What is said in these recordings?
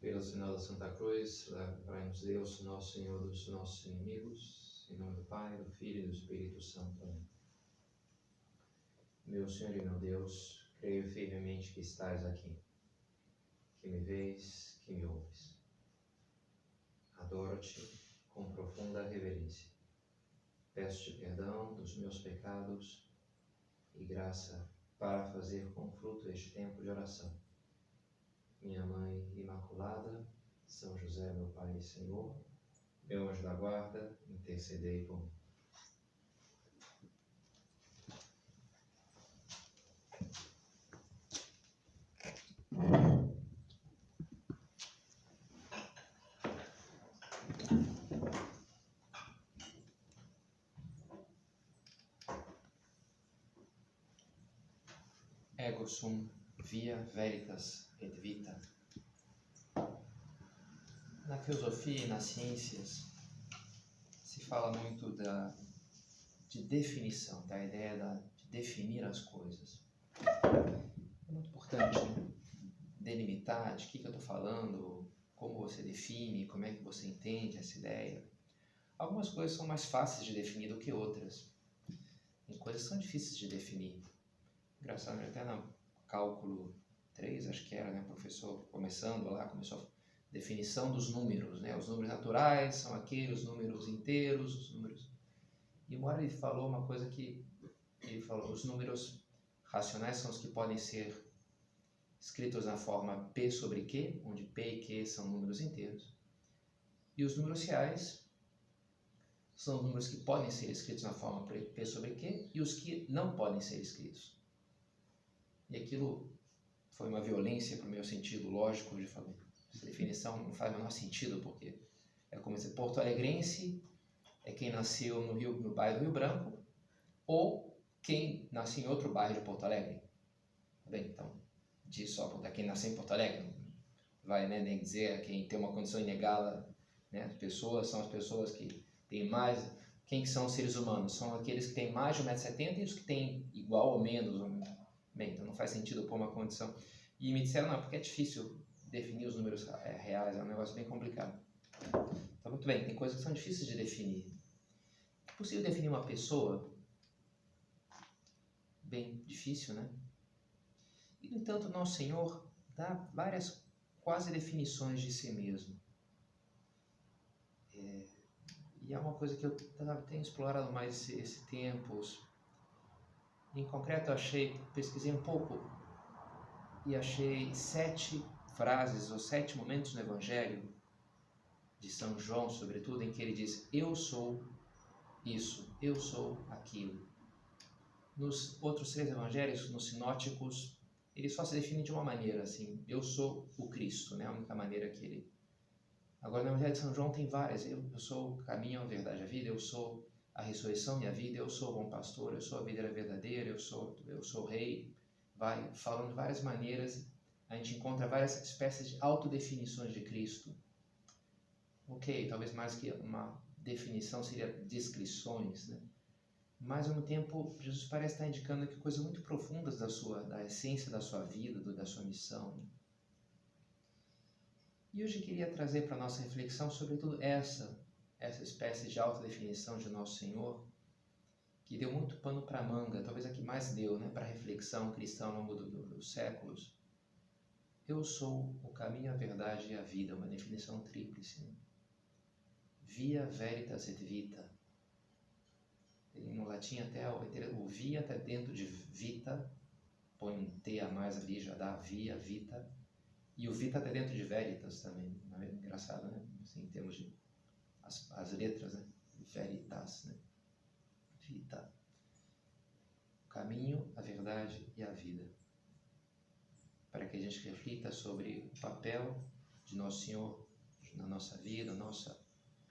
Pelo sinal da Santa Cruz, livrai-nos Deus, nosso Senhor, dos nossos inimigos, em nome do Pai, do Filho e do Espírito Santo. Amém. Meu Senhor e meu Deus, creio firmemente que estás aqui, que me vês, que me ouves. Adoro-te com profunda reverência. Peço-te perdão dos meus pecados e graça para fazer com fruto este tempo de oração. Minha Mãe Imaculada, São José, meu Pai e Senhor, meu anjo da guarda, intercedei por mim. Ego sum via veritas et vita. Na filosofia e nas ciências se fala muito de definição, da ideia de definir as coisas. É muito importante, né? Delimitar de que eu estou falando, como você define, como é que você entende essa ideia. Algumas coisas são mais fáceis de definir do que outras. Tem coisas que são difíceis de definir. Engraçado, até no cálculo 3, acho que era, né, professor começando lá, começou a definição dos números, né? Os números naturais são aqueles, os números inteiros, os números... E uma hora ele falou uma coisa que... Ele falou, os números racionais são os que podem ser escritos na forma P sobre Q, onde P e Q são números inteiros. E os números reais são os números que podem ser escritos na forma P sobre Q e os que não podem ser escritos. E aquilo foi uma violência para o meu sentido lógico de falar. Essa definição não faz o menor sentido, porque é como dizer, Porto Alegrense é quem nasceu no bairro do Rio Branco ou quem nasceu em outro bairro de Porto Alegre. Bem, então, diz só para quem nasceu em Porto Alegre, vai, né, nem dizer quem tem uma condição inegada, né? As pessoas são as pessoas que têm mais... Quem que são os seres humanos? São aqueles que têm mais de 1,70 m e os que têm igual ou menos. Bem, então não faz sentido pôr uma condição. E me disseram, não, porque é difícil definir os números reais, é um negócio bem complicado. Então, muito bem, tem coisas que são difíceis de definir. É possível definir uma pessoa? Bem difícil, né? E, no entanto, Nosso Senhor dá várias quase definições de si mesmo. E é uma coisa que eu tenho explorado mais esse tempo. Em concreto, pesquisei um pouco e achei 7 frases ou 7 momentos no Evangelho de São João, sobretudo, em que ele diz: eu sou isso, eu sou aquilo. Nos outros 3 evangelhos, nos sinóticos, ele só se define de uma maneira, assim: eu sou o Cristo, né? A única maneira que ele... Agora, no Evangelho de São João tem várias: eu sou o caminho, a verdade, a vida, eu sou a ressurreição e a vida, eu sou o bom pastor, eu sou a videira verdadeira, eu sou o rei. Vai falando de várias maneiras, a gente encontra várias espécies de autodefinições de Cristo. Ok, talvez mais que uma definição seria descrições, né? Mas, ao mesmo tempo, Jesus parece estar indicando aqui coisas muito profundas da essência da sua vida, da sua missão, né? E hoje eu queria trazer para a nossa reflexão, sobretudo, essa espécie de autodefinição de Nosso Senhor, que deu muito pano para manga, talvez a que mais deu, né, para a reflexão cristã ao longo dos séculos. Eu sou o caminho, a verdade e a vida, uma definição tríplice, né? Via veritas et vita. No latim até o via está dentro de vita, põe um T a mais ali, já dá via, vita. E o vita está dentro de veritas também. Não é engraçado, né? Assim, em termos de as letras, né? Veritas, né? Vita. O caminho, a verdade e a vida. Para que a gente reflita sobre o papel de Nosso Senhor na nossa vida, nossa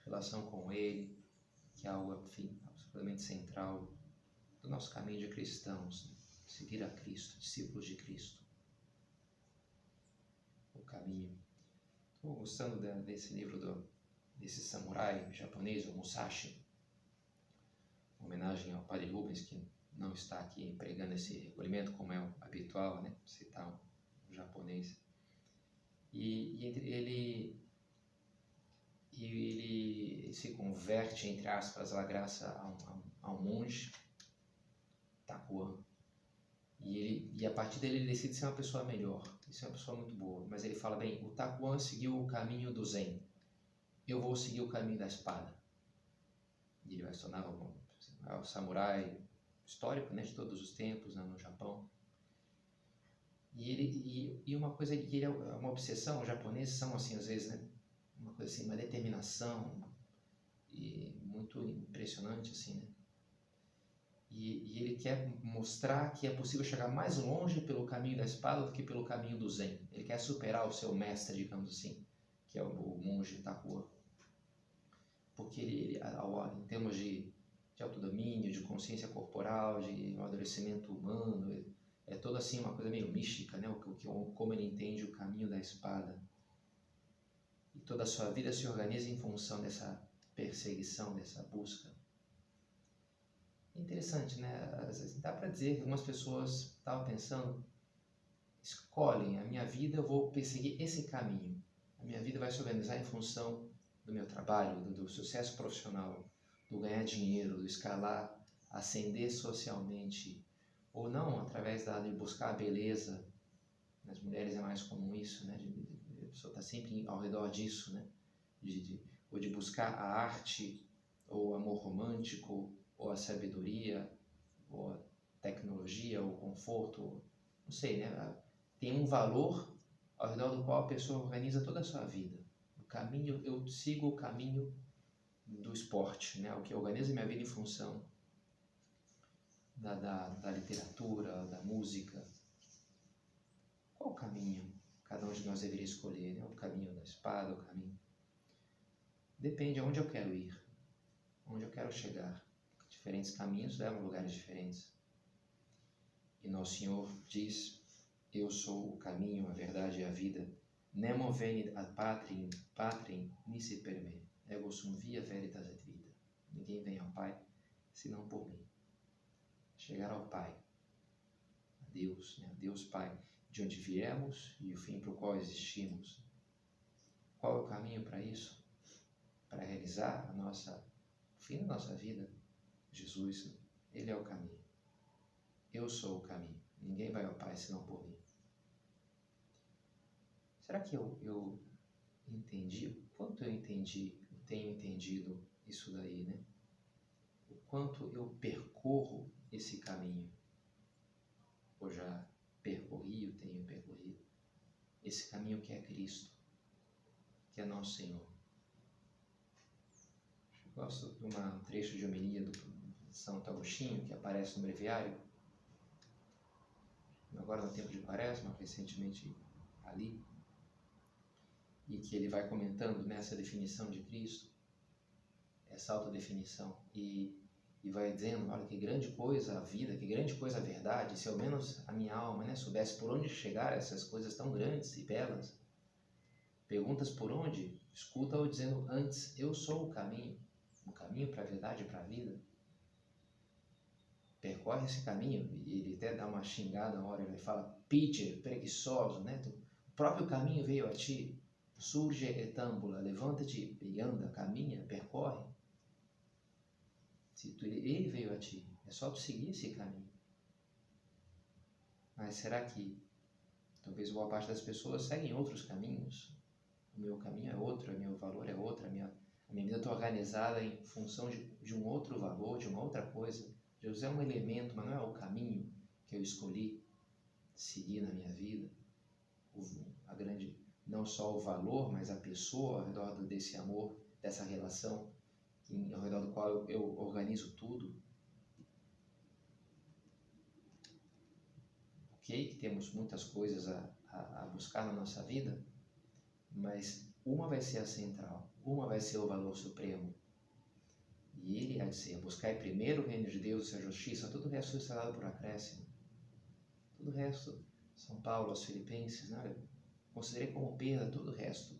relação com Ele, que é algo, enfim, absolutamente central do nosso caminho de cristãos, né? Seguir a Cristo, discípulos de Cristo. O caminho. Estou gostando desse livro desse samurai japonês, o Musashi, uma homenagem ao Padre Rubens, que não está aqui pregando esse recolhimento, como é o habitual, né? Citar o japonês. Ele se converte, entre aspas, à graça a um monge, Takuan. E a partir dele ele decide ser uma pessoa melhor, ser uma pessoa muito boa. Mas ele fala, bem, o Takuan seguiu o caminho do Zen, eu vou seguir o caminho da espada. E ele vai se tornar o samurai histórico, né, de todos os tempos, né, no Japão. E uma coisa que ele é uma obsessão, os japoneses são assim, às vezes, né, uma coisa assim, uma determinação e muito impressionante, assim, né? E ele quer mostrar que é possível chegar mais longe pelo caminho da espada do que pelo caminho do Zen. Ele quer superar o seu mestre, digamos assim, que é o monge Takuan. Porque ele em termos de autodomínio, de consciência corporal, de amadurecimento humano, é toda assim uma coisa meio mística, né? Como ele entende o caminho da espada. E toda a sua vida se organiza em função dessa perseguição, dessa busca. É interessante, né? Às vezes dá para dizer que algumas pessoas estavam pensando, escolhem a minha vida, eu vou perseguir esse caminho. A minha vida vai se organizar em função do meu trabalho, do sucesso profissional, do ganhar dinheiro, do escalar, ascender socialmente, ou não, através de buscar a beleza. Nas mulheres é mais comum isso, né? A pessoa está sempre ao redor disso, né? Ou de buscar a arte, ou o amor romântico, ou a sabedoria, ou a tecnologia, ou o conforto, não sei, né? Tem um valor ao redor do qual a pessoa organiza toda a sua vida. O caminho, eu sigo o caminho do esporte, né? O que organiza minha vida em função da literatura, da música. Qual o caminho cada um de nós deveria escolher, né? O caminho da espada, o caminho... Depende aonde eu quero ir, onde eu quero chegar. Diferentes caminhos levam a lugares diferentes. E Nosso Senhor diz, eu sou o caminho, a verdade e a vida. Nemo venit ad patrem nisi per me. Ego sum via veritas et vita. Ninguém vem ao Pai, senão por mim. Chegar ao Pai, a Deus, né? Deus Pai, de onde viemos e o fim para o qual existimos. Qual é o caminho para isso? Para realizar o fim da nossa vida? Jesus, Ele é o caminho. Eu sou o caminho. Ninguém vai ao Pai senão por mim. Será que eu entendi? O quanto eu tenho entendido isso daí, né? O quanto eu percorro esse caminho. Ou já percorri, eu tenho percorrido. Esse caminho que é Cristo, que é Nosso Senhor. Eu gosto de um trecho de homilia do Santo Agostinho, que aparece no breviário, agora no tempo de Quaresma, recentemente ali, e que ele vai comentando nessa definição de Cristo, essa autodefinição, e vai dizendo, olha, que grande coisa a vida, que grande coisa a verdade, se ao menos a minha alma, né, soubesse por onde chegar essas coisas tão grandes e belas. Perguntas por onde? Escuta-o dizendo antes, eu sou o caminho para a verdade e para a vida. Percorre esse caminho, e ele até dá uma xingada na hora, ele fala, Peter, preguiçoso, né? O próprio caminho veio a ti, surge et ambula, levanta-te e anda, caminha, percorre. Ele veio a ti, é só tu seguir esse caminho. Mas será que talvez boa parte das pessoas seguem outros caminhos? O meu caminho é outro, o meu valor é outro, a minha vida está organizada em função de um outro valor, de uma outra coisa. Deus é um elemento, mas não é o caminho que eu escolhi seguir na minha vida. Não só o valor, mas a pessoa ao redor desse amor, dessa relação, ao redor do qual eu organizo tudo. Ok, que temos muitas coisas a buscar na nossa vida, mas uma vai ser a central, uma vai ser o valor supremo. E ele há de ser, buscar primeiro o reino de Deus e sua justiça, tudo o resto será dado por acréscimo. Tudo o resto, São Paulo, aos Filipenses, né? Considerei como perda tudo o resto,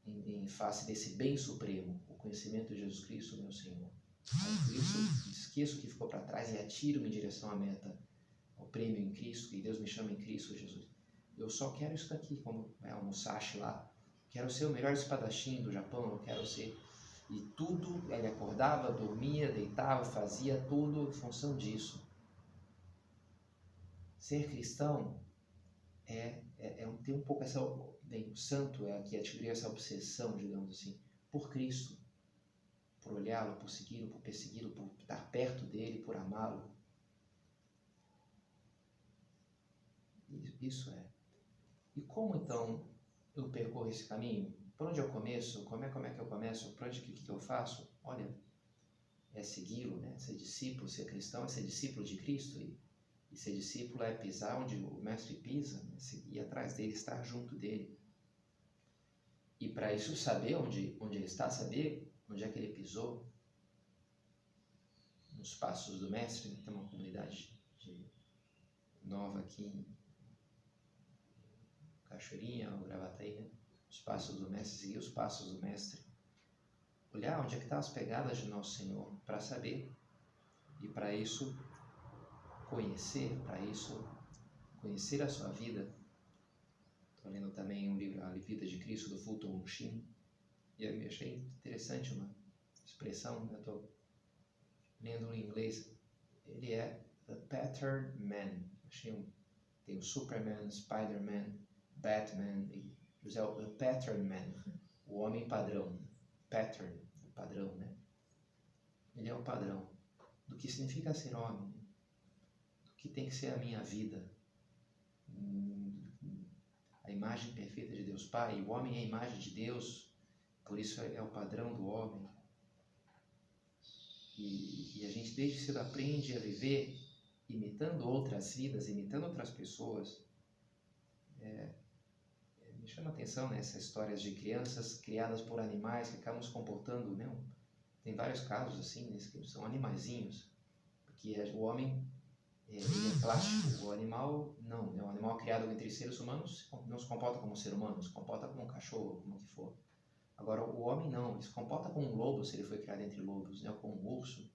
em face desse bem supremo, o conhecimento de Jesus Cristo, meu Senhor. Por isso, esqueço o que ficou para trás e atiro-me em direção à meta, ao prêmio em Cristo, e Deus me chama em Cristo Jesus. Eu só quero isso daqui, como o Musashi lá. Quero ser o melhor espadachim do Japão, eu quero ser... E tudo, ele acordava, dormia, deitava, fazia tudo em função disso. Ser cristão tem um pouco essa... Bem, o santo que adquiriu essa obsessão, digamos assim, por Cristo. Por olhá-lo, por segui-lo, por persegui-lo, por estar perto dele, por amá-lo. Isso é. E como então eu percorro esse caminho? Por onde eu começo? Como é que eu começo? Por onde que eu faço? Olha, é segui-lo, né? Ser discípulo, ser cristão é ser discípulo de Cristo. E ser discípulo é pisar onde o mestre pisa, né? Ir atrás dele, estar junto dele. E para isso saber onde ele está, saber onde é que ele pisou, nos passos do mestre, né? Tem uma comunidade nova aqui em Cachoeirinha, ou Gravataí, né? Os passos do mestre, seguir os passos do mestre. Olhar onde é que estão as pegadas de Nosso Senhor, para saber. E para isso, conhecer a sua vida. Estou lendo também um livro, A Vida de Cristo, do Fulton Sheen, e eu achei interessante uma expressão, eu estou lendo em inglês, ele é The Pattern Man. Tem o Superman, Spider-Man, Batman, e o Pattern Man, o homem padrão. Pattern, o padrão, né? Ele é o padrão do que significa ser homem, do que tem que ser a minha vida. A imagem perfeita de Deus Pai, o homem é a imagem de Deus, por isso é o padrão do homem. E a gente desde cedo aprende a viver imitando outras vidas, imitando outras pessoas. Me chama a atenção, né, essas histórias de crianças criadas por animais que acabam se comportando, né? Tem vários casos assim, né, que são animaizinhos, porque o homem ele é plástico, o animal não, né? O animal criado entre seres humanos não se comporta como um ser humano, se comporta como um cachorro, como que for. Agora, o homem não, ele se comporta como um lobo se ele foi criado entre lobos, né? Ou como um urso.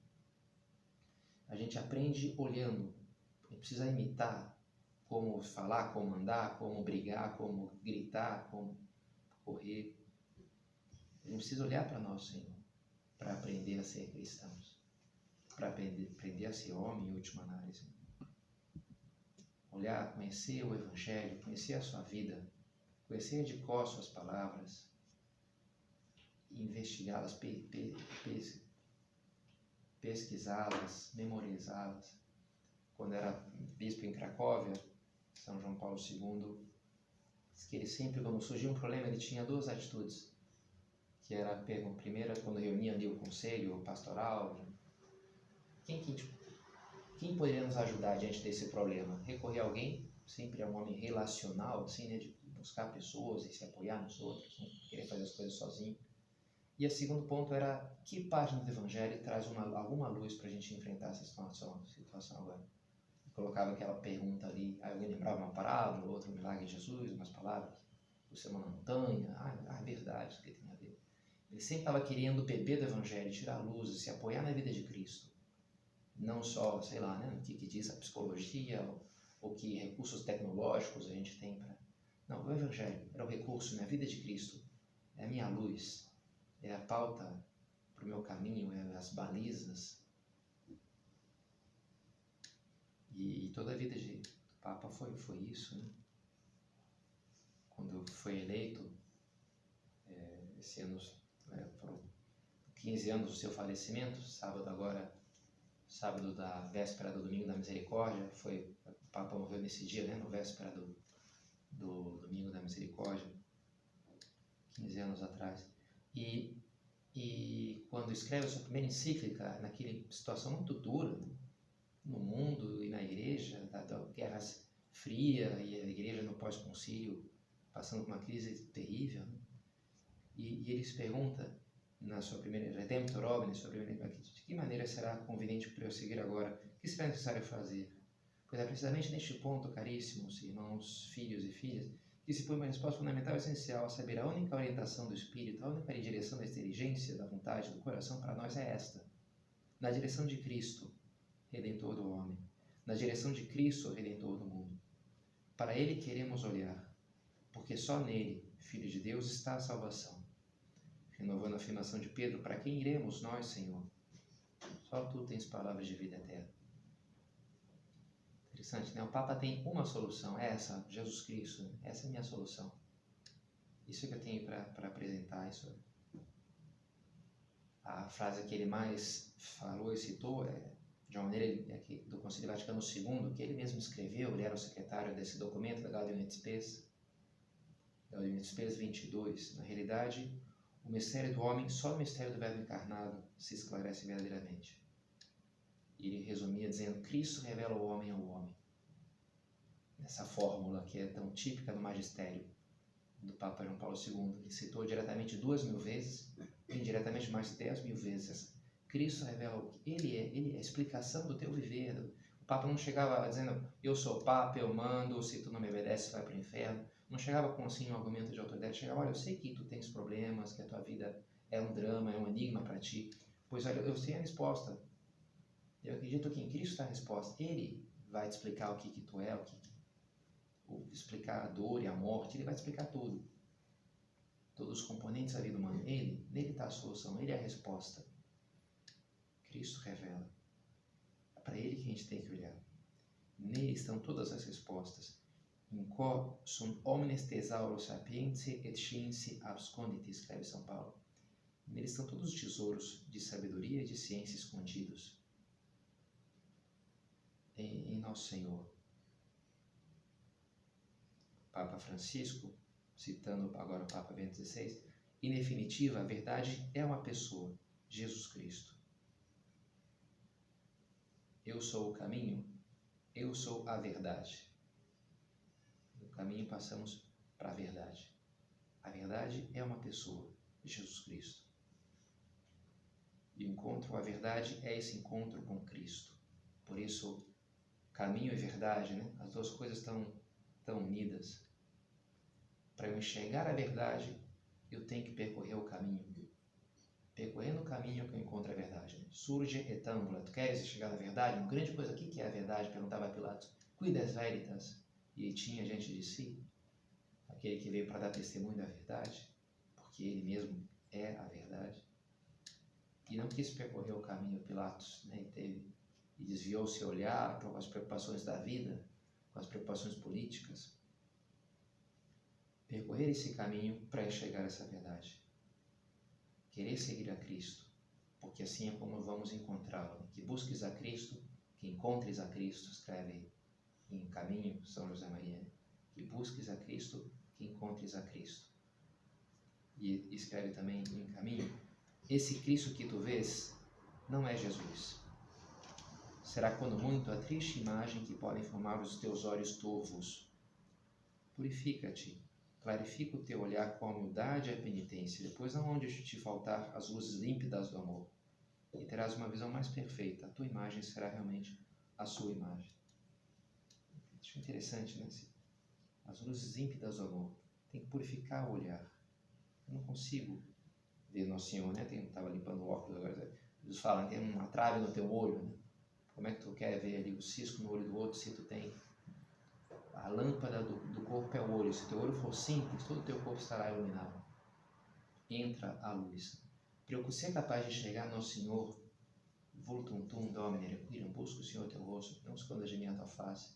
A gente aprende olhando, a gente precisa imitar como falar, como andar, como brigar, como gritar, como correr. A gente precisa olhar para Nosso Senhor, para aprender a ser cristãos, para aprender a ser homem em última análise. Olhar, conhecer o Evangelho, conhecer a sua vida, conhecer de cor suas palavras, investigá-las, pesquisá-las, memorizá-las. Quando era bispo em Cracóvia, São João Paulo II, diz que ele sempre, quando surgia um problema, ele tinha duas atitudes. Que era a primeira, quando reunia ali o conselho pastoral, quem poderia nos ajudar diante desse problema? Recorrer a alguém, sempre é um homem relacional, assim, né, de buscar pessoas e se apoiar nos outros, não querer fazer as coisas sozinho. E o segundo ponto era que página do Evangelho traz alguma luz para a gente enfrentar essa situação agora. E colocava aquela pergunta ali, aí alguém lembrava uma parábola, outro milagre de Jesus, umas palavras, você é uma montanha, é verdade, isso que tem a ver. Ele sempre estava querendo beber do Evangelho, tirar a luz, se apoiar na vida de Cristo. Não só, sei lá, né, o que diz a psicologia, ou que recursos tecnológicos a gente tem para... Não, o Evangelho era o recurso, né? A vida de Cristo é a minha luz, é a pauta para o meu caminho, é as balizas. E toda a vida do Papa foi isso, né? Quando foi eleito, esse ano, foram 15 anos do seu falecimento, sábado da véspera do Domingo da Misericórdia, o Papa morreu nesse dia, né? No véspera do Domingo da Misericórdia, 15 anos atrás. E quando escreve a sua primeira encíclica, naquela situação muito dura, né, no mundo e na igreja, da Guerra Fria e a igreja no pós-concílio passando por uma crise terrível, né? E ele se pergunta, na sua primeira Redemptor Omnes, de que maneira será conveniente para eu seguir agora? O que será necessário fazer? Pois é precisamente neste ponto, caríssimos irmãos, filhos e filhas, que se põe uma resposta fundamental e essencial, a saber, a única orientação do Espírito, a única direção da inteligência, da vontade, do coração para nós é esta: na direção de Cristo, Redentor do homem, na direção de Cristo, Redentor do mundo. Para ele queremos olhar, porque só nele, Filho de Deus, está a salvação. Renovando a afirmação de Pedro, para quem iremos nós, Senhor? Só tu tens palavras de vida eterna. Interessante, né? O Papa tem uma solução, é essa, Jesus Cristo. Essa é a minha solução. Isso que eu tenho para apresentar. Isso. A frase que ele mais falou e citou é de uma maneira do Concílio Vaticano II, que ele mesmo escreveu, ele era o secretário desse documento da Gaudium et Spes, Gaudium et Spes 22. Na realidade, o mistério do homem, só o mistério do Verbo encarnado se esclarece verdadeiramente. E ele resumia dizendo, Cristo revela o homem ao homem. Essa fórmula que é tão típica do magistério do Papa João Paulo II, ele citou diretamente 2.000 vezes, indiretamente mais de 10.000 vezes. Cristo revela o que ele é a explicação do teu viver. O Papa não chegava dizendo, eu sou Papa, eu mando, se tu não me obedece, vai para o inferno. Não chegava com assim um argumento de autoridade, chegava, olha, eu sei que tu tens problemas, que a tua vida é um drama, é um enigma para ti, pois olha, eu sei a resposta. Eu acredito que em Cristo está a resposta. Ele vai te explicar o que tu é, explicar a dor e a morte, ele vai te explicar tudo. Todos os componentes da vida humana. Nele está a solução, ele é a resposta. Cristo revela. É para ele que a gente tem que olhar. Nele estão todas as respostas. In quo sunt omnes thesauros sapientiae et scientiae abscondit, escreve São Paulo. Nele estão todos os tesouros de sabedoria e de ciência escondidos. Em Nosso Senhor. Papa Francisco, citando agora o Papa Bento XVI, em definitiva, a verdade é uma pessoa, Jesus Cristo. Eu sou o caminho, eu sou a verdade. No caminho passamos para a verdade. A verdade é uma pessoa, Jesus Cristo. E o encontro, a verdade é esse encontro com Cristo. Por isso, caminho e verdade, né? As duas coisas estão unidas. Para eu enxergar a verdade, eu tenho que percorrer o caminho. Percorrendo o caminho que eu encontro a verdade. Surge et ambula. Tu queres chegar na verdade? Uma grande coisa, o que é a verdade? Perguntava a Pilatos. Quid est veritas? E tinha diante de si aquele que veio para dar testemunho da verdade, porque ele mesmo é a verdade. E não quis percorrer o caminho Pilatos, né? E desviou seu olhar com as preocupações da vida, com as preocupações políticas. Percorrer esse caminho para chegar a essa verdade. Querer seguir a Cristo, porque assim é como vamos encontrá-lo. Que busques a Cristo, que encontres a Cristo, escreve em Caminho, São José Maria. Que busques a Cristo, que encontres a Cristo. E escreve também em Caminho, esse Cristo que tu vês não é Jesus. Será quando muito a triste imagem que podem formar os teus olhos turvos. Purifica-te. Clarifica o teu olhar com a humildade e a penitência, depois não onde te faltar as luzes límpidas do amor, e terás uma visão mais perfeita, a tua imagem será realmente a sua imagem. Acho interessante, né? As luzes límpidas do amor, tem que purificar o olhar. Eu não consigo ver Nosso Senhor, né? Estava limpando o óculos agora, eles falam, tem uma trave no teu olho, né? Como é que tu quer ver ali o cisco no olho do outro se tu tem... A lâmpada do corpo é o olho. Se teu olho for simples, todo o teu corpo estará iluminado. Entra a luz. Para eu ser capaz de chegar no Senhor, voltum tum domine requiram, busca o Senhor teu rosto, não esconda de mim a tua face.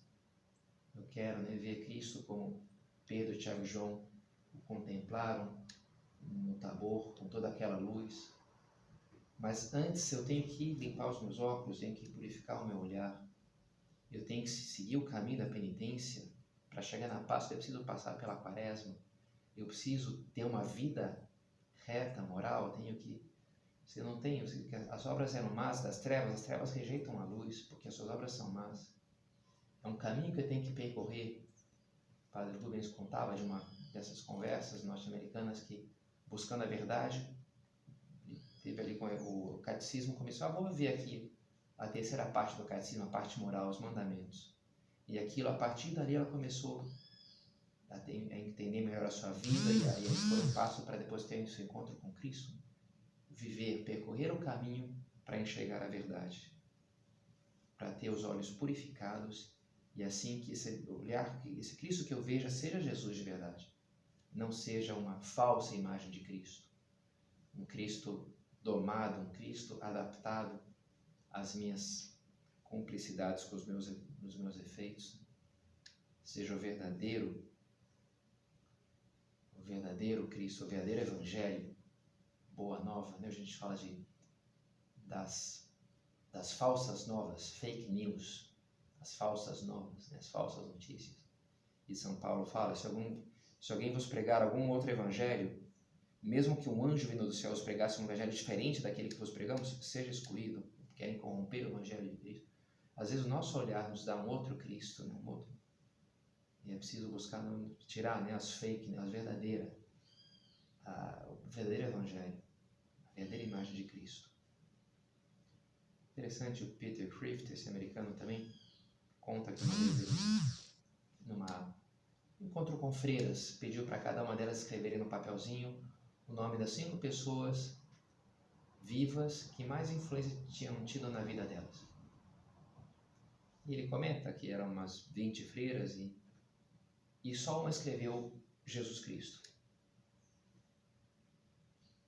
Eu quero, né, ver Cristo como Pedro, Tiago e João o contemplaram no Tabor, com toda aquela luz. Mas antes eu tenho que limpar os meus óculos, tenho que purificar o meu olhar. Eu tenho que seguir o caminho da penitência. Para chegar na Páscoa, eu preciso passar pela Quaresma. Eu preciso ter uma vida reta, moral. Eu tenho que... Se eu não tenho... As obras eram más das trevas, as trevas rejeitam a luz, porque as suas obras são más. É um caminho que eu tenho que percorrer. O Padre Rubens contava de uma dessas conversas norte-americanas que, buscando a verdade, teve ali com o catecismo, começou, vou ver aqui a terceira parte do catecismo, a parte moral, os mandamentos. E aquilo, a partir dali, ela começou a entender melhor a sua vida, e aí foi um passo para depois ter o seu encontro com Cristo. Viver, percorrer o caminho para enxergar a verdade. Para ter os olhos purificados E assim que esse Cristo que eu veja seja Jesus de verdade. Não seja uma falsa imagem de Cristo. Um Cristo domado, um Cristo adaptado às minhas cumplicidades com os meus efeitos. Seja o verdadeiro Cristo, o verdadeiro Evangelho, boa nova, né? A gente fala das falsas novas, fake news, as falsas novas, né? As falsas notícias. E São Paulo fala, se alguém vos pregar algum outro evangelho, mesmo que um anjo vindo do céu vos pregasse um evangelho diferente daquele que vos pregamos, seja excluído. Querem corromper o evangelho de Cristo. Às vezes o nosso olhar nos dá um outro Cristo, né? Um outro. E é preciso buscar tirar, né, as fake, né, as verdadeiras, o verdadeiro evangelho, a verdadeira imagem de Cristo. Interessante, o Peter Crift, esse americano também, conta que uma vez ele, num encontro com freiras, pediu para cada uma delas escreverem no papelzinho o nome das 5 pessoas vivas que mais influência tinham tido na vida delas. E ele comenta que eram umas 20 freiras e só uma escreveu Jesus Cristo.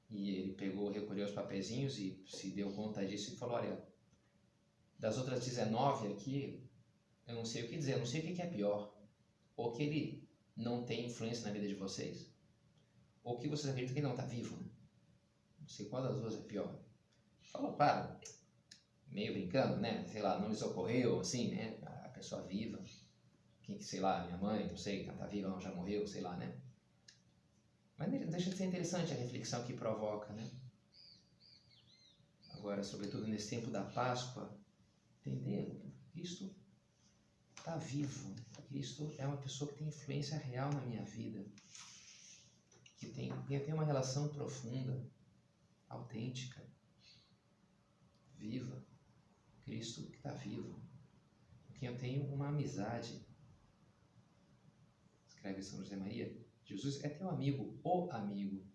E ele recolheu os papeizinhos e se deu conta disso e falou, olha, das outras 19 aqui, eu não sei o que dizer, eu não sei o que é pior. Ou que ele não tem influência na vida de vocês, ou que vocês acreditam que ele não está vivo, né? Não sei qual das duas é pior. Falou, claro, meio brincando, né? Sei lá, não lhes ocorreu, assim, né? A pessoa viva, quem, sei lá, minha mãe, não sei, ela está viva, não já morreu, sei lá, né? Mas deixa de ser interessante a reflexão que provoca, né? Agora, sobretudo nesse tempo da Páscoa, entender que Cristo está vivo. Cristo é uma pessoa que tem influência real na minha vida, que tem uma relação profunda, autêntica, viva. Cristo que está vivo, com quem eu tenho uma amizade. Escreve São José Maria, Jesus é teu amigo, o amigo,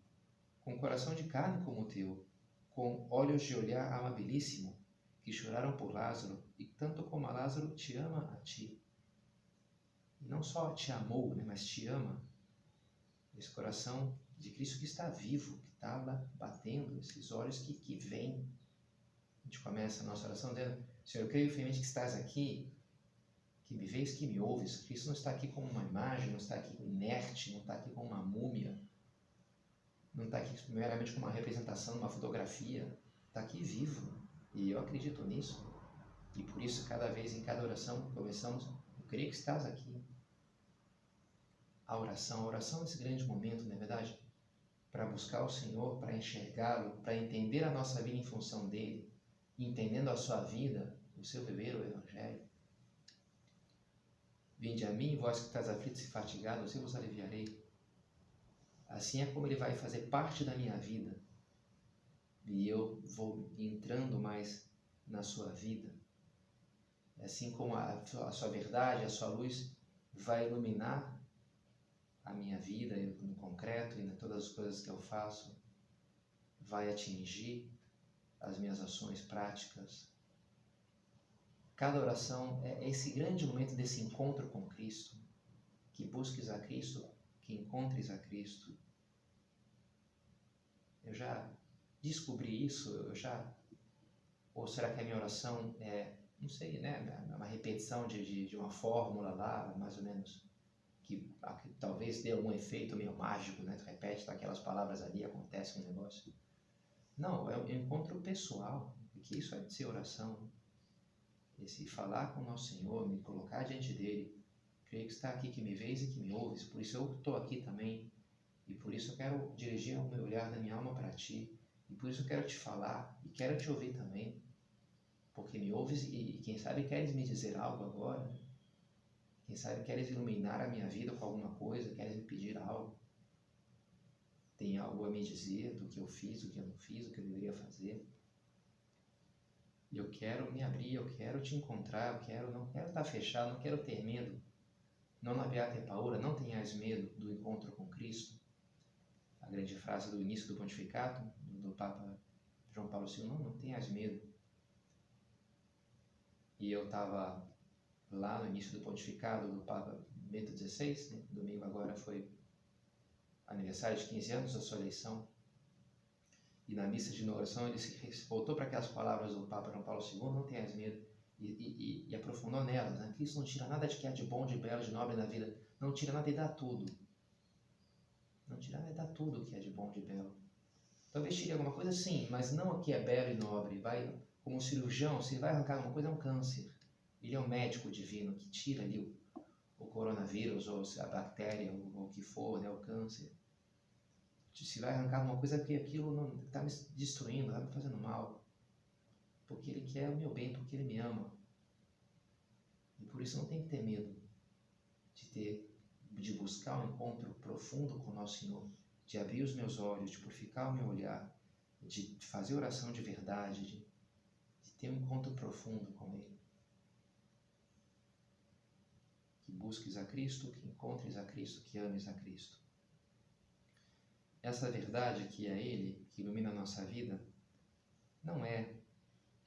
com coração de carne como o teu, com olhos de olhar amabilíssimo, que choraram por Lázaro, e tanto como a Lázaro te ama a ti. E não só te amou, né, mas te ama. Esse coração de Cristo que está vivo, que está lá batendo, esses olhos que vêm. A gente começa a nossa oração dizendo, Senhor, eu creio firmemente que estás aqui, que me vês, que me ouves. Cristo não está aqui como uma imagem, não está aqui inerte, não está aqui como uma múmia, não está aqui meramente como uma representação, uma fotografia. Está aqui vivo. E eu acredito nisso. E por isso, cada vez, em cada oração, começamos, eu creio que estás aqui. A oração é esse grande momento, não é verdade? Para buscar o Senhor, para enxergá-lo, para entender a nossa vida em função dele, entendendo a sua vida, o seu viver, o Evangelho. Vinde a mim, vós que estáis aflitos e fatigados, eu vos aliviarei. Assim é como ele vai fazer parte da minha vida. E eu vou entrando mais na sua vida. Assim como a sua verdade, a sua luz vai iluminar a minha vida no concreto e em todas as coisas que eu faço, vai atingir as minhas ações práticas. Cada oração é esse grande momento desse encontro com Cristo, que busques a Cristo, que encontres a Cristo. Eu já descobri isso, ou será que a minha oração é, não sei, né, uma repetição de uma fórmula lá, mais ou menos, que talvez dê algum efeito meio mágico, né? Tu repete aquelas palavras ali, acontece um negócio. Não, é um encontro pessoal, porque isso é de ser oração. Esse falar com o nosso Senhor, me colocar diante dele, creio que está aqui, que me vês e que me ouves, por isso eu estou aqui também, e por isso eu quero dirigir o meu olhar da minha alma para ti, e por isso eu quero te falar, e quero te ouvir também, porque me ouves e quem sabe queres me dizer algo agora, né? Quem sabe queres iluminar a minha vida com alguma coisa, queres me pedir algo. Tem algo a me dizer do que eu fiz, do que eu não fiz, do que eu deveria fazer. E eu quero me abrir, eu quero te encontrar, não quero estar fechado, não quero ter medo. Non abbiate paura, não tenhas medo do encontro com Cristo. A grande frase do início do pontificado, do Papa João Paulo II, não tenhas medo. E eu estava lá no início do pontificado do Papa Bento XVI, né? Domingo agora foi aniversário de 15 anos da sua eleição, e na missa de inauguração ele se voltou para aquelas palavras do Papa João Paulo II, não tenhas medo, e aprofundou nelas, né? Cristo não tira nada de que há de bom, de belo, de nobre na vida, não tira nada e dá tudo. Não tira nada e dá tudo que é de bom, de belo. Talvez tire alguma coisa, sim, mas não o que é belo e nobre. Vai, como um cirurgião, se ele vai arrancar alguma coisa, é um câncer. Ele é um médico divino que tira ali o coronavírus, ou a bactéria, ou o que for, né, o câncer. Se vai arrancar alguma coisa, é porque aquilo está me destruindo, está me fazendo mal. Porque ele quer o meu bem, porque ele me ama. E por isso não tem que ter medo de buscar um encontro profundo com o nosso Senhor, de abrir os meus olhos, de purificar o meu olhar, de fazer oração de verdade, de ter um encontro profundo com Ele. Que busques a Cristo, que encontres a Cristo, que ames a Cristo. Essa verdade que é Ele, que ilumina a nossa vida, não é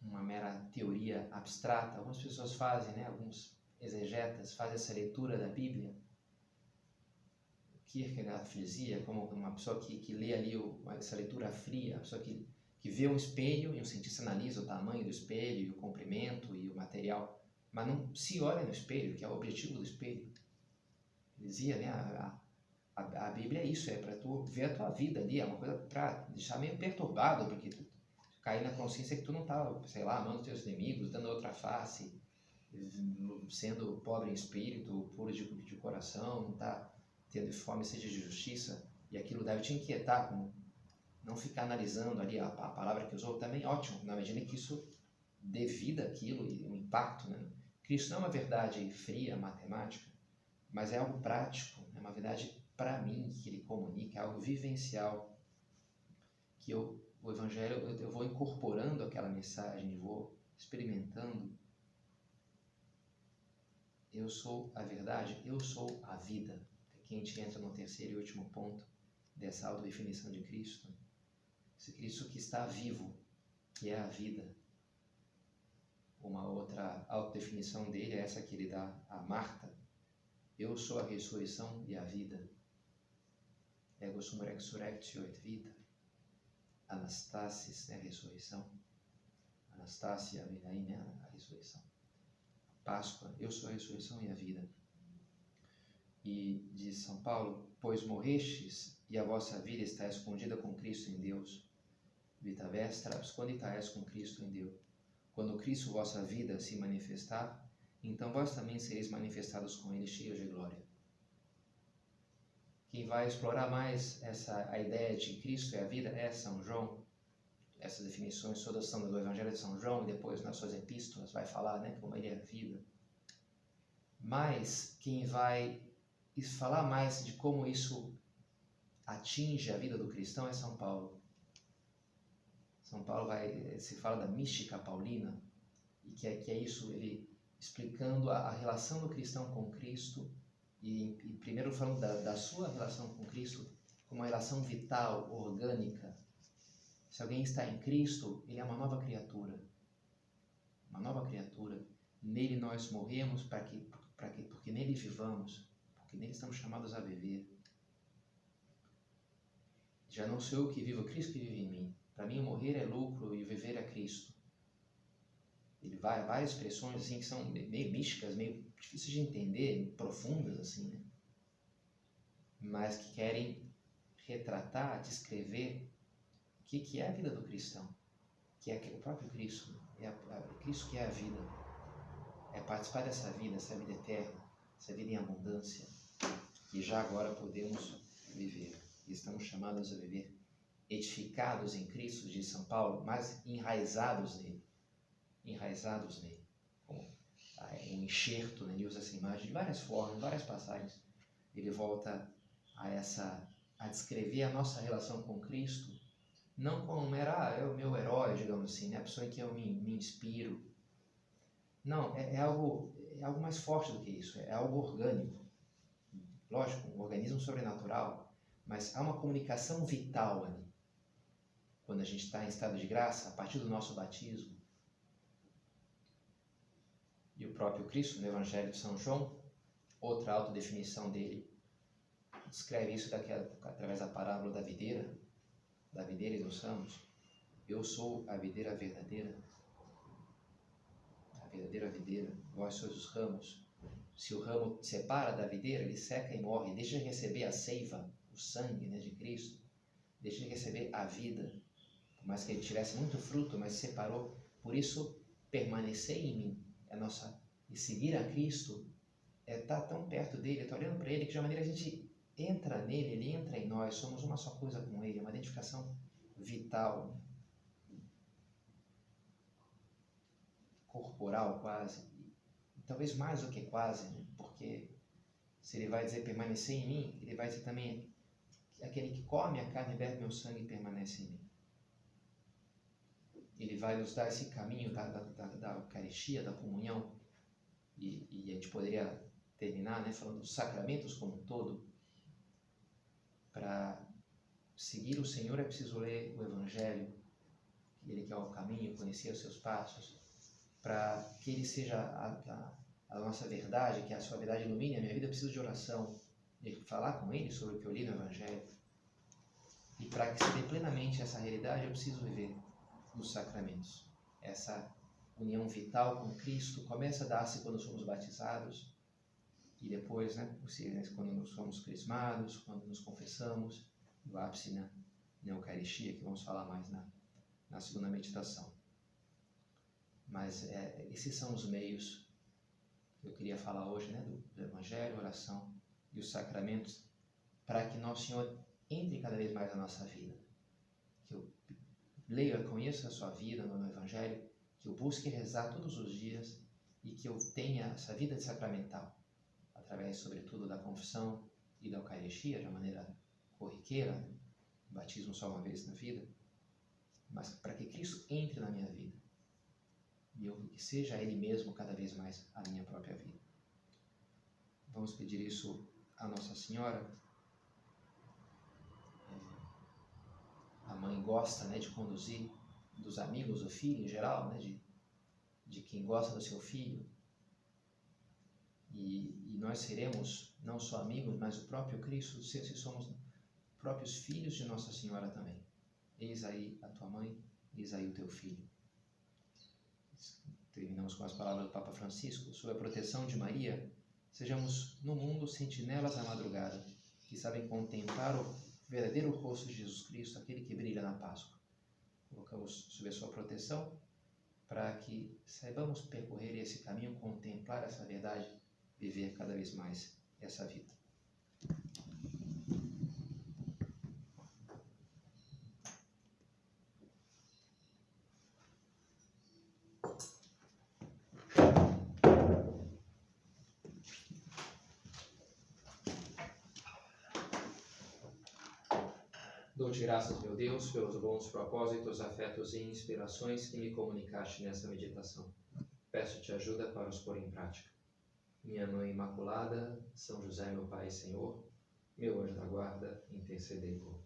uma mera teoria abstrata. Algumas pessoas fazem, né? Alguns exegetas fazem essa leitura da Bíblia. Kierkegaard dizia, como uma pessoa que lê ali essa leitura fria, a pessoa que vê um espelho e um cientista analisa o tamanho do espelho, o comprimento e o material, mas não se olha no espelho, que é o objetivo do espelho. Ele dizia, né, a Bíblia é isso, é para tu ver a tua vida ali, é uma coisa para deixar meio perturbado, porque tu cair na consciência que tu não está, sei lá, amando teus inimigos, dando outra face, sendo pobre em espírito, puro de coração, não está tendo fome e sede de justiça, e aquilo deve te inquietar, como não ficar analisando ali a palavra que usou, também ótimo, na medida que isso dê vida àquilo e um impacto, né? Cristo não é uma verdade fria, matemática, mas é algo prático, é uma verdade para mim que ele comunica, é algo vivencial, que o Evangelho, eu vou incorporando aquela mensagem, vou experimentando. Eu sou a verdade, eu sou a vida. Aqui a gente entra no terceiro e último ponto dessa autodefinição de Cristo. Esse Cristo que está vivo, que é a vida. Uma outra autodefinição dele é essa que ele dá a Marta. Eu sou a ressurreição e a vida. Ego sum resurrectio et vita. Anastasis, né, ressurreição. Anastácia, aí, né, a ressurreição. Páscoa, eu sou a ressurreição e a vida. E diz São Paulo, pois morrestes e a vossa vida está escondida com Cristo em Deus. Vita vestra absconditas com Cristo em Deus. Quando Cristo vossa vida se manifestar, então vós também sereis manifestados com Ele cheios de glória. Quem vai explorar mais a ideia de Cristo é a vida é São João. Essas definições todas são do Evangelho de São João, e depois nas suas epístolas vai falar, né, como ele é a vida. Mas quem vai falar mais de como isso atinge a vida do cristão é São Paulo. São Paulo se fala da mística paulina, e que é isso, ele explicando a relação do cristão com Cristo, e primeiro falando da sua relação com Cristo como uma relação vital, orgânica. Se alguém está em Cristo, ele é uma nova criatura. Uma nova criatura. Nele nós morremos porque nele vivamos, porque nele estamos chamados a viver. Já não sou eu que vivo, Cristo que vive em mim. Para mim, o morrer é lucro e o viver é Cristo. Ele vai a várias expressões assim, que são meio místicas, meio difíceis de entender, profundas, assim, né? Mas que querem retratar, descrever o que é a vida do cristão, que é o próprio Cristo, é Cristo que é a vida, é participar dessa vida, essa vida eterna, essa vida em abundância, que já agora podemos viver. E estamos chamados a viver edificados em Cristo, diz São Paulo, mas enraizados nele. Como um enxerto, né? Ele usa essa imagem de várias formas, várias passagens. Ele volta a descrever a nossa relação com Cristo, não como é o meu herói, digamos assim, né? A pessoa em que eu me inspiro. Não, é algo mais forte do que isso, é algo orgânico. Lógico, um organismo sobrenatural, mas há uma comunicação vital ali. Quando a gente está em estado de graça, a partir do nosso batismo, E o próprio Cristo, no Evangelho de São João, outra autodefinição dele, descreve isso através da parábola da videira e dos ramos. Eu sou a videira verdadeira, a verdadeira videira, vós sois os ramos. Se o ramo separa da videira, ele seca e morre, deixa de receber a seiva, o sangue, né, de Cristo, deixa de receber a vida, por mais que ele tivesse muito fruto, mas separou. Por isso, permanecer em mim e seguir a Cristo é estar tão perto dele, estar olhando para ele, que de uma maneira a gente entra nele, ele entra em nós, somos uma só coisa com ele, uma identificação vital, corporal quase, e talvez mais do que quase, né? Porque se ele vai dizer permanecer em mim, ele vai dizer também aquele que come a carne e bebe meu sangue permanece em mim. Ele vai nos dar esse caminho da Eucaristia, da comunhão, e a gente poderia terminar, né, falando dos sacramentos como um todo. Para seguir o Senhor é preciso ler o Evangelho, ele que é o caminho, conhecer os seus passos, para que ele seja a nossa verdade, que a sua verdade ilumine a minha vida. Eu preciso de oração, de falar com ele sobre o que eu li no Evangelho. E para que se dê plenamente essa realidade, eu preciso viver nos sacramentos. Essa união vital com Cristo começa a dar-se quando somos batizados, e depois, né, quando nos somos crismados, quando nos confessamos, e o ápice na Eucaristia, que vamos falar mais na segunda meditação. Mas esses são os meios que eu queria falar hoje, né, do Evangelho, oração e os sacramentos, para que Nosso Senhor entre cada vez mais na nossa vida. Que eu leia, conheça a sua vida no Evangelho, que eu busque rezar todos os dias e que eu tenha essa vida sacramental, através, sobretudo, da confissão e da Eucaristia, de uma maneira corriqueira, né? Batismo só uma vez na vida, mas para que Cristo entre na minha vida e eu que seja Ele mesmo cada vez mais a minha própria vida. Vamos pedir isso a Nossa Senhora. A mãe gosta, né, de conduzir dos amigos do filho em geral, né, de quem gosta do seu filho. E nós seremos não só amigos, mas o próprio Cristo, se somos próprios filhos de Nossa Senhora também. Eis aí a tua mãe, eis aí o teu filho. Terminamos com as palavras do Papa Francisco. Sob a proteção de Maria, sejamos no mundo sentinelas da madrugada, que sabem contemplar o verdadeiro rosto de Jesus Cristo, aquele que brilha na Páscoa. Colocamos sob a sua proteção para que saibamos percorrer esse caminho, contemplar essa verdade, viver cada vez mais essa vida. Dou-te graças, meu Deus, pelos bons propósitos, afetos e inspirações que me comunicaste nessa meditação. Peço-te ajuda para os pôr em prática. Minha Mãe Imaculada, São José, meu Pai e Senhor, meu anjo da guarda, intercedei por mim.